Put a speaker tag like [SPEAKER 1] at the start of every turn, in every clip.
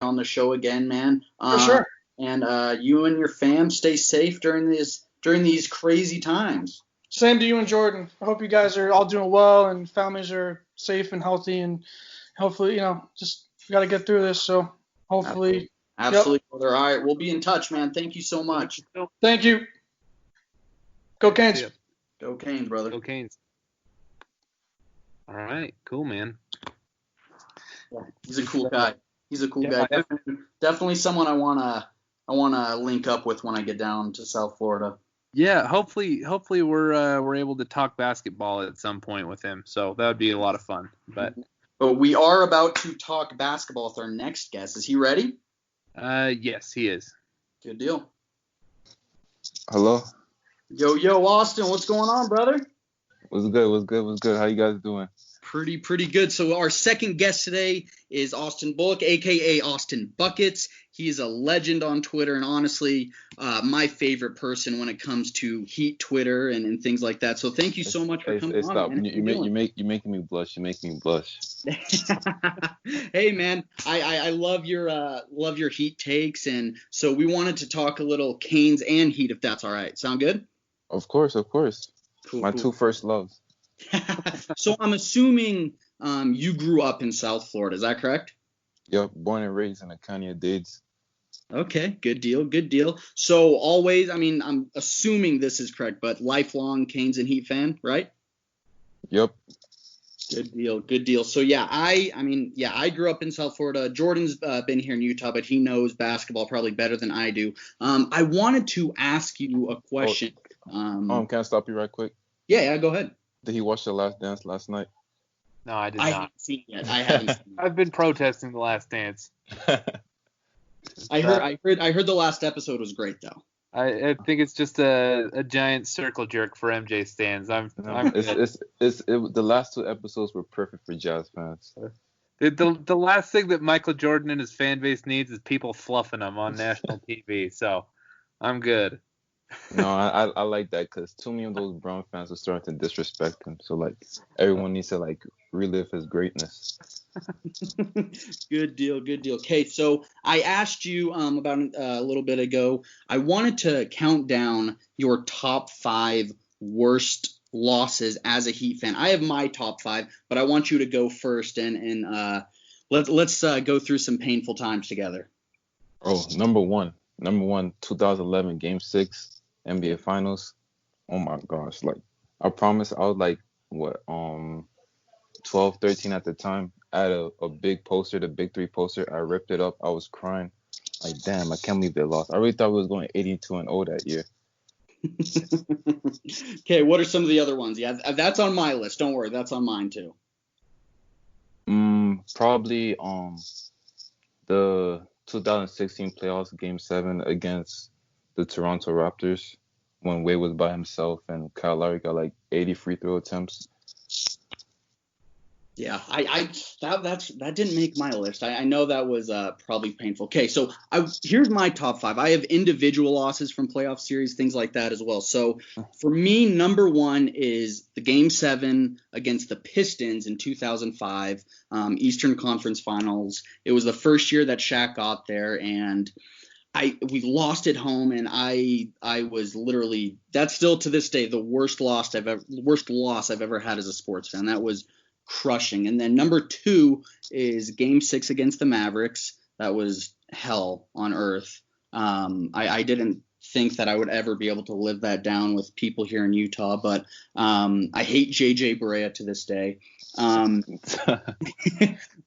[SPEAKER 1] on the show again, man.
[SPEAKER 2] For sure.
[SPEAKER 1] And you and your fam stay safe during these crazy times.
[SPEAKER 2] Same to you and Jordan. I hope you guys are all doing well and families are safe and healthy, and hopefully, just we got to get through this. So hopefully.
[SPEAKER 1] Absolutely, brother. All right, we'll be in touch, man. Thank you so much.
[SPEAKER 2] Thank you. Go Canes.
[SPEAKER 1] Go Canes, brother.
[SPEAKER 3] Go Canes. All right, cool, man.
[SPEAKER 1] Yeah, he's a cool guy. Guy. Definitely someone I wanna link up with when I get down to South Florida.
[SPEAKER 3] Yeah, hopefully we're able to talk basketball at some point with him. So that would be a lot of fun. But
[SPEAKER 1] we are about to talk basketball with our next guest. Is he ready?
[SPEAKER 3] Yes, he is.
[SPEAKER 1] Good deal.
[SPEAKER 4] Hello.
[SPEAKER 1] Yo, Austin, what's going on, brother?
[SPEAKER 4] What's good? How you guys doing?
[SPEAKER 1] Pretty good. So our second guest today is Austin Bullock, a.k.a. Austin Buckets. He is a legend on Twitter and honestly my favorite person when it comes to Heat Twitter and things like that. So thank you so much for coming on.
[SPEAKER 4] Stop. You're making me blush.
[SPEAKER 1] Hey, man, I love your Heat takes. And so we wanted to talk a little Canes and Heat, if that's all right. Sound good?
[SPEAKER 4] Of course.
[SPEAKER 1] Cool.
[SPEAKER 4] My two first loves.
[SPEAKER 1] So I'm assuming you grew up in South Florida. Is that correct?
[SPEAKER 4] Yep, born and raised in the county of Dades.
[SPEAKER 1] Okay, good deal. So always, I'm assuming this is correct, but lifelong Canes and Heat fan, right?
[SPEAKER 4] Yep.
[SPEAKER 1] Good deal. So yeah, I grew up in South Florida. Jordan's been here in Utah, but he knows basketball probably better than I do. I wanted to ask you a question.
[SPEAKER 4] Can I stop you right quick?
[SPEAKER 1] Yeah, go ahead.
[SPEAKER 4] Did he watch The Last Dance last night?
[SPEAKER 3] No, I did not.
[SPEAKER 1] Haven't seen it yet. I haven't seen it.
[SPEAKER 3] I've been protesting The Last Dance.
[SPEAKER 1] I heard the last episode was great though.
[SPEAKER 3] I think it's just a giant circle jerk for MJ stands.
[SPEAKER 4] The last two episodes were perfect for Jazz fans.
[SPEAKER 3] The last thing that Michael Jordan and his fan base needs is people fluffing him on national TV. So I'm good.
[SPEAKER 4] No, I like that because too many of those Brown fans are starting to disrespect him. So everyone needs to relive his greatness.
[SPEAKER 1] Good deal. Okay, so I asked you about a little bit ago. I wanted to count down your top 5 worst losses as a Heat fan. I have my top 5, but I want you to go first and let's go through some painful times together.
[SPEAKER 4] Oh, number one, 2011 Game 6 NBA Finals. Oh my gosh! I promise, I was 12, 13 at the time. I had a big poster, the Big 3 poster. I ripped it up. I was crying. Damn, I can't believe they lost. I really thought we was going 82-0 that year.
[SPEAKER 1] Okay, what are some of the other ones? Yeah, that's on my list. Don't worry, that's on mine too.
[SPEAKER 4] Probably the 2016 playoffs, Game 7 against the Toronto Raptors, when Wade was by himself and Kyle Lowry got 80 free throw attempts.
[SPEAKER 1] Yeah, that didn't make my list. I know that was probably painful. Okay, so here's my top 5. I have individual losses from playoff series, things like that as well. So for me, number 1 is the Game 7 against the Pistons in 2005, Eastern Conference Finals. It was the first year that Shaq got there, and we lost at home, and I was literally, that's still to this day the worst loss I've ever had as a sports fan. That was crushing. And then number 2 is Game 6 against the Mavericks. That was hell on earth. I didn't think that I would ever be able to live that down with people here in Utah, but I hate JJ Barea to this day.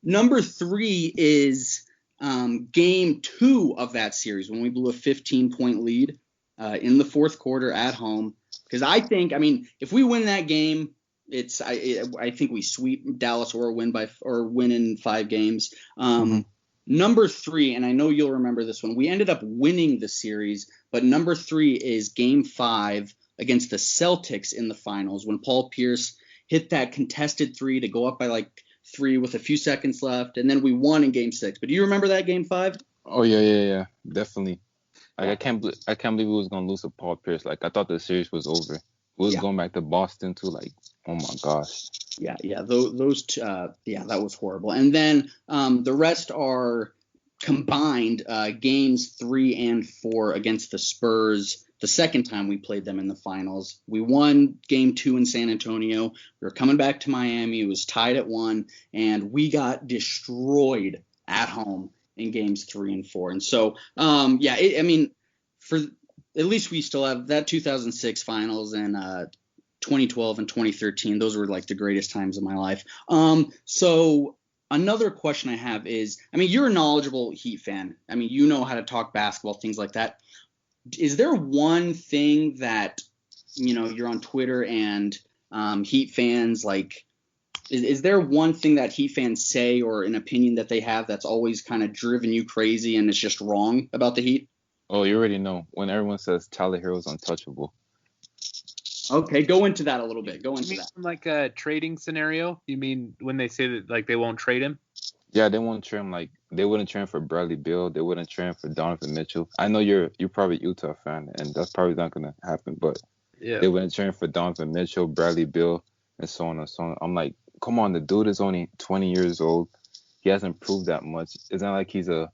[SPEAKER 1] Number 3 is Game 2 of that series when we blew a 15-point lead in the fourth quarter at home. Because I think, if we win that game, I think we sweep Dallas or win in 5 games. Number 3, and I know you'll remember this one, we ended up winning the series, but number 3 is Game 5 against the Celtics in the finals when Paul Pierce hit that contested 3 to go up by 3 with a few seconds left, and then we won in Game 6. But do you remember that Game 5?
[SPEAKER 4] Oh yeah, definitely. I can't believe we was gonna lose to Paul Pierce. I thought the series was over. We was going back to Boston too. Oh my gosh.
[SPEAKER 1] Yeah. Those two, that was horrible. And then the rest are combined games 3 and 4 against the Spurs the second time we played them in the finals. We won game 2 in San Antonio. We were coming back to Miami. It was tied at 1, and we got destroyed at home in games 3 and 4. And so, for at least we still have that 2006 finals and 2012 and 2013. Those were like the greatest times of my life. So another question I have is, you're a knowledgeable Heat fan. You know how to talk basketball, things like that. Is there one thing that, you're on Twitter and Heat fans, like, is there one thing that Heat fans say or an opinion that they have that's always kind of driven you crazy and it's just wrong about the Heat?
[SPEAKER 4] Oh, you already know. When everyone says Tyler Hero's untouchable.
[SPEAKER 1] Okay, go into that a little bit. Go into
[SPEAKER 3] you mean
[SPEAKER 1] that.
[SPEAKER 3] Like a trading scenario? You mean when they say that like they won't trade him?
[SPEAKER 4] Yeah, they won't trade him. Like they wouldn't trade him for Bradley Beal. They wouldn't trade him for Donovan Mitchell. I know you're probably a Utah fan, and that's probably not gonna happen. But
[SPEAKER 3] Yeah,
[SPEAKER 4] they wouldn't trade him for Donovan Mitchell, Bradley Beal, and so on and so on. I'm like, come on, the dude is only 20 years old. He hasn't proved that much. It's not like he's a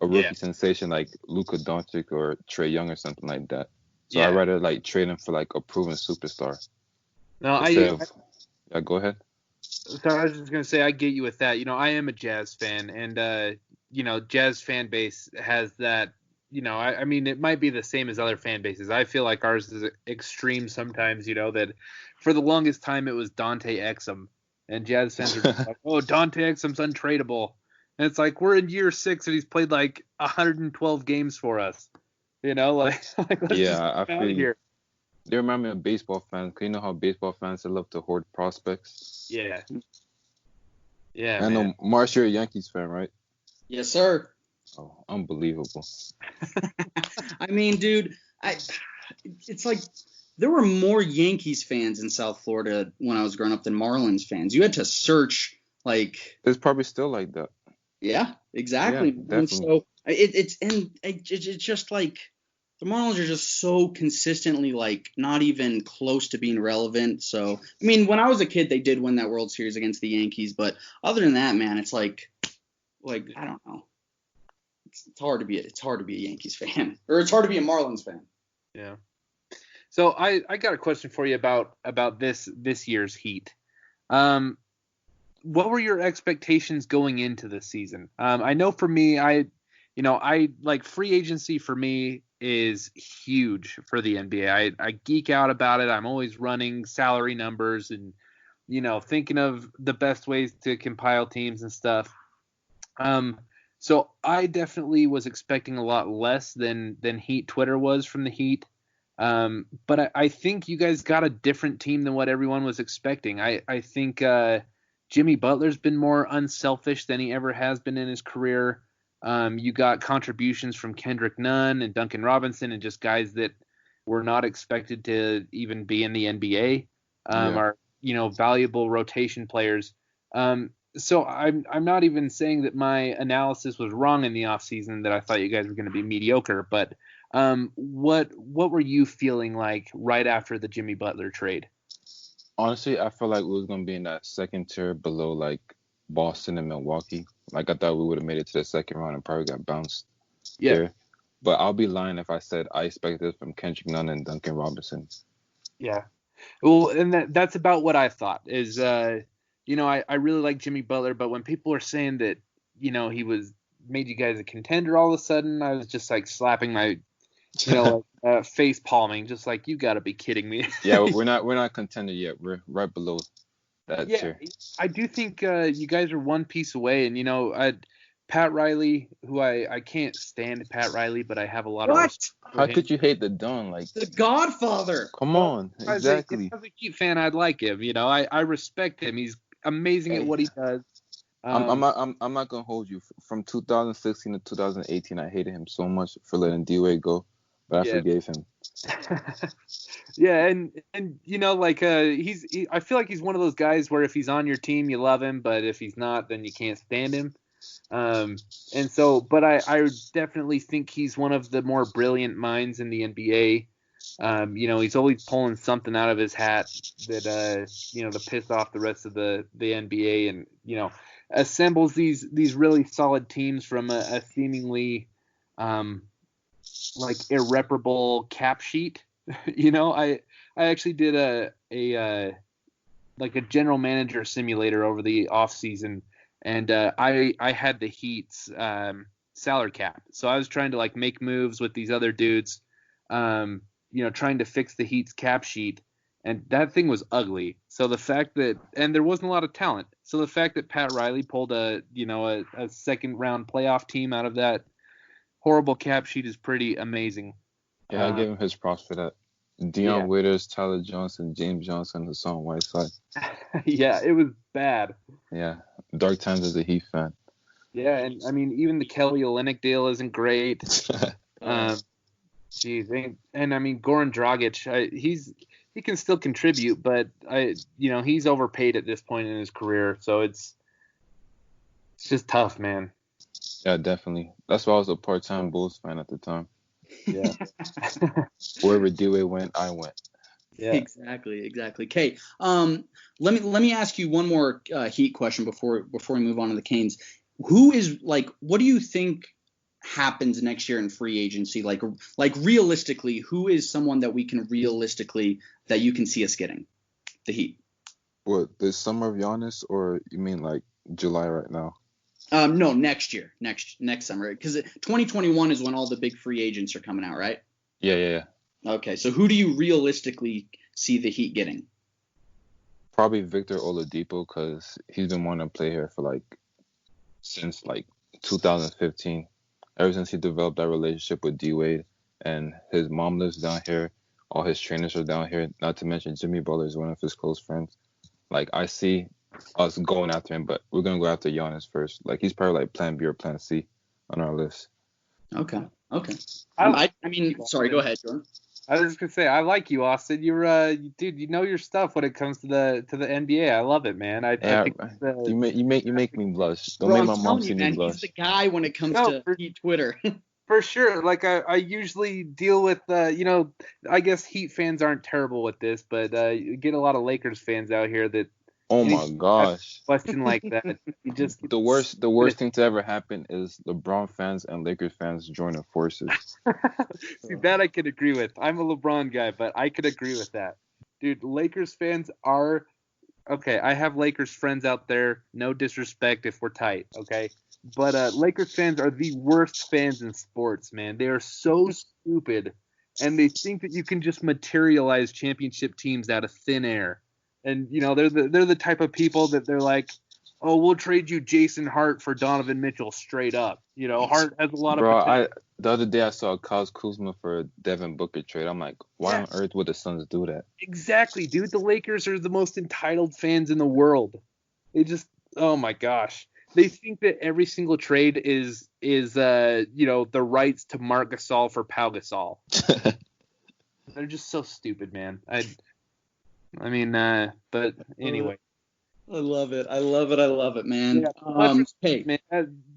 [SPEAKER 4] rookie sensation like Luka Doncic or Trae Young or something like that. So I'd rather like trade him for like a proven superstar.
[SPEAKER 3] No,
[SPEAKER 4] Yeah, go ahead.
[SPEAKER 3] So I was just gonna say I get you with that. I am a Jazz fan, and Jazz fan base has that. I mean, it might be the same as other fan bases. I feel like ours is extreme sometimes. That for the longest time it was Dante Exum, and Jazz fans are just like, oh, Dante Exum's untradeable, and it's like we're in year 6 and he's played like 112 games for us. Let's
[SPEAKER 4] I
[SPEAKER 3] just
[SPEAKER 4] feel
[SPEAKER 3] here.
[SPEAKER 4] They remind me of baseball fans. Cause you know how baseball fans they love to hoard prospects.
[SPEAKER 3] Yeah. Yeah.
[SPEAKER 4] I know, Marsh, you're a Yankees fan, right?
[SPEAKER 1] Yes, sir.
[SPEAKER 4] Oh, unbelievable.
[SPEAKER 1] Dude, it's like there were more Yankees fans in South Florida when I was growing up than Marlins fans. You had to search like.
[SPEAKER 4] It's probably still like that.
[SPEAKER 1] Yeah, exactly.
[SPEAKER 4] Yeah,
[SPEAKER 1] and so it's just like the Marlins are just so consistently like not even close to being relevant. So when I was a kid, they did win that World Series against the Yankees, but other than that, man, it's like I don't know. It's hard to be a Yankees fan, or it's hard to be a Marlins fan.
[SPEAKER 3] Yeah. So I got a question for you about this year's Heat. What were your expectations going into the season? I know for me, I like free agency for me is huge for the NBA. I geek out about it. I'm always running salary numbers and thinking of the best ways to compile teams and stuff. So I definitely was expecting a lot less than Heat Twitter was from the Heat. But I think you guys got a different team than what everyone was expecting. I think Jimmy Butler's been more unselfish than he ever has been in his career. You got contributions from Kendrick Nunn and Duncan Robinson and just guys that were not expected to even be in the NBA. Are valuable rotation players. So I'm not even saying that my analysis was wrong in the offseason, that I thought you guys were going to be mediocre, but what were you feeling like right after the Jimmy Butler trade?
[SPEAKER 4] Honestly, I felt like we was going to be in that second tier below like Boston and Milwaukee. Like I thought we would have made it to the second round and probably got bounced there. But I'll be lying if I said I expected this from Kendrick Nunn and Duncan Robinson.
[SPEAKER 3] Yeah. Well, and that's about what I thought is I really like Jimmy Butler, but when people are saying that, he was made you guys a contender all of a sudden, I was just like slapping my, face palming, just like, you got to be kidding me.
[SPEAKER 4] Yeah, we're not contender yet. We're right below that tier.
[SPEAKER 3] I do think you guys are one piece away, and Pat Riley, who I can't stand Pat Riley, but I have a lot of respect for
[SPEAKER 4] How
[SPEAKER 3] him.
[SPEAKER 4] could you hate the Don? Like
[SPEAKER 1] the Godfather.
[SPEAKER 4] Come on, exactly.
[SPEAKER 3] As a Heat fan, I'd like him. I respect him. He's amazing at what he does.
[SPEAKER 4] I'm not gonna hold you. From 2016 to 2018, I hated him so much for letting D-Wade go, but I forgave him.
[SPEAKER 3] Yeah, and I feel like he's one of those guys where if he's on your team, you love him, but if he's not, then you can't stand him. And so, but I definitely think he's one of the more brilliant minds in the NBA. He's always pulling something out of his hat that to piss off the rest of the NBA, and assembles these really solid teams from a seemingly like irreparable cap sheet. I actually did a like a general manager simulator over the off season, and I had the Heat's salary cap. So I was trying to like make moves with these other dudes, trying to fix the Heat's cap sheet, and that thing was ugly. So the fact that, and there wasn't a lot of talent. So the fact that Pat Riley pulled a second round playoff team out of that horrible cap sheet is pretty amazing.
[SPEAKER 4] Yeah, I give him his props for that. Dion Waiters, Tyler Johnson, James Johnson, Hassan Whiteside.
[SPEAKER 3] Yeah, it was bad.
[SPEAKER 4] Yeah, dark times as a Heat fan.
[SPEAKER 3] Yeah, and I mean, even the Kelly Olynyk deal isn't great. Geez, and I mean, Goran Dragic, he can still contribute, but he's overpaid at this point in his career, so it's just tough, man.
[SPEAKER 4] Yeah, definitely. That's why I was a part-time Bulls fan at the time.
[SPEAKER 3] Yeah.
[SPEAKER 4] Wherever D-Wade went, I went.
[SPEAKER 1] Yeah. Exactly. Okay. Let me ask you one more Heat question before we move on to the Canes. Who is what do you think happens next year in free agency? Like realistically, who is someone that we can that you can see us getting? The Heat.
[SPEAKER 4] What, this summer of Giannis, or you mean like July right now?
[SPEAKER 1] No, next year, next summer, because 2021 is when all the big free agents are coming out, right?
[SPEAKER 4] Yeah.
[SPEAKER 1] Okay, so who do you realistically see the Heat getting?
[SPEAKER 4] Probably Victor Oladipo, because he's been wanting to play here for since 2015. Ever since he developed that relationship with D-Wade, and his mom lives down here, all his trainers are down here. Not to mention Jimmy Butler is one of his close friends. I see us going after him, but we're gonna go after Giannis first. He's probably plan B or plan C on our list.
[SPEAKER 1] Okay. I mean, sorry, go ahead, Jordan.
[SPEAKER 3] I was just gonna say, I like you, Austin. You're dude, you know your stuff when it comes to the NBA. I love it, man. I think
[SPEAKER 4] you make me blush. Don't make my mom see me blush.
[SPEAKER 1] He's the guy when it comes to Heat Twitter.
[SPEAKER 3] For sure. I usually deal with I guess Heat fans aren't terrible with this, but you get a lot of Lakers fans out here that.
[SPEAKER 4] Oh my gosh!
[SPEAKER 3] Question like that, you just
[SPEAKER 4] the worst thing to ever happen is LeBron fans and Lakers fans joining forces.
[SPEAKER 3] See, that I could agree with. I'm a LeBron guy, but I could agree with that, dude. Lakers fans are okay. I have Lakers friends out there. No disrespect if we're tight, okay? But Lakers fans are the worst fans in sports, man. They are so stupid, and they think that you can just materialize championship teams out of thin air. And they're the type of people that they're like, oh, we'll trade you Jason Hart for Donovan Mitchell straight up. Hart has a lot of potential.
[SPEAKER 4] The other day I saw Kyle Kuzma for a Devin Booker trade. I'm like, why on earth would the Suns do that?
[SPEAKER 3] Exactly, dude. The Lakers are the most entitled fans in the world. They just, oh my gosh, they think that every single trade is the rights to Marc Gasol for Pau Gasol. They're just so stupid, man. I mean, but anyway.
[SPEAKER 1] I love it, man.
[SPEAKER 3] Yeah, hey, man,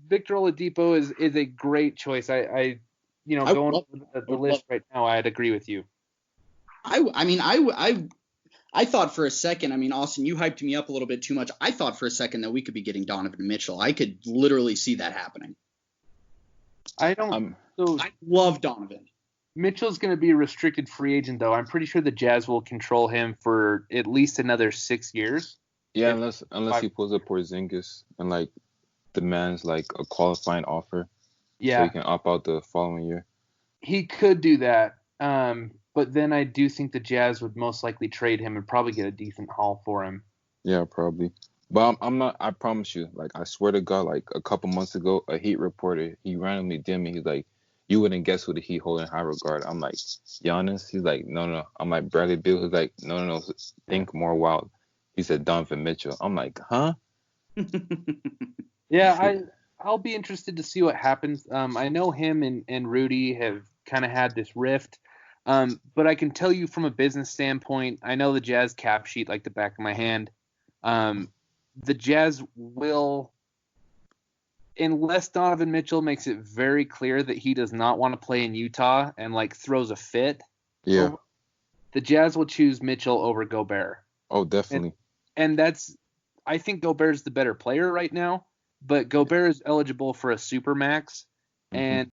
[SPEAKER 3] Victor Oladipo is a great choice. Going over the list right now, I'd agree with you.
[SPEAKER 1] I thought for a second, Austin, you hyped me up a little bit too much. I thought for a second that we could be getting Donovan Mitchell. I could literally see that happening.
[SPEAKER 3] I
[SPEAKER 1] love Donovan.
[SPEAKER 3] Mitchell's going to be a restricted free agent, though. I'm pretty sure the Jazz will control him for at least another 6 years.
[SPEAKER 4] Yeah, unless he pulls up Porzingis and demands a qualifying offer.
[SPEAKER 3] Yeah.
[SPEAKER 4] So he can opt out the following year.
[SPEAKER 3] He could do that. But then I do think the Jazz would most likely trade him and probably get a decent haul for him.
[SPEAKER 4] Yeah, probably. But I'm not. I promise you. I swear to God, a couple months ago, a Heat reporter, he randomly DM'd me. He's like, you wouldn't guess who the Heat hold in high regard. I'm like, Giannis? He's like, no. I'm like, Bradley Beal? He's like, no. Think more wild. He said Donovan Mitchell. I'm like, huh?
[SPEAKER 3] Yeah, I'll be interested to see what happens. I know him and Rudy have kind of had this rift. But I can tell you from a business standpoint, I know the Jazz cap sheet like the back of my hand. The Jazz will, unless Donovan Mitchell makes it very clear that he does not want to play in Utah and throws a fit.
[SPEAKER 4] Yeah.
[SPEAKER 3] The Jazz will choose Mitchell over Gobert.
[SPEAKER 4] Oh, definitely.
[SPEAKER 3] And that's, I think Gobert's the better player right now, but Gobert is eligible for a super max, and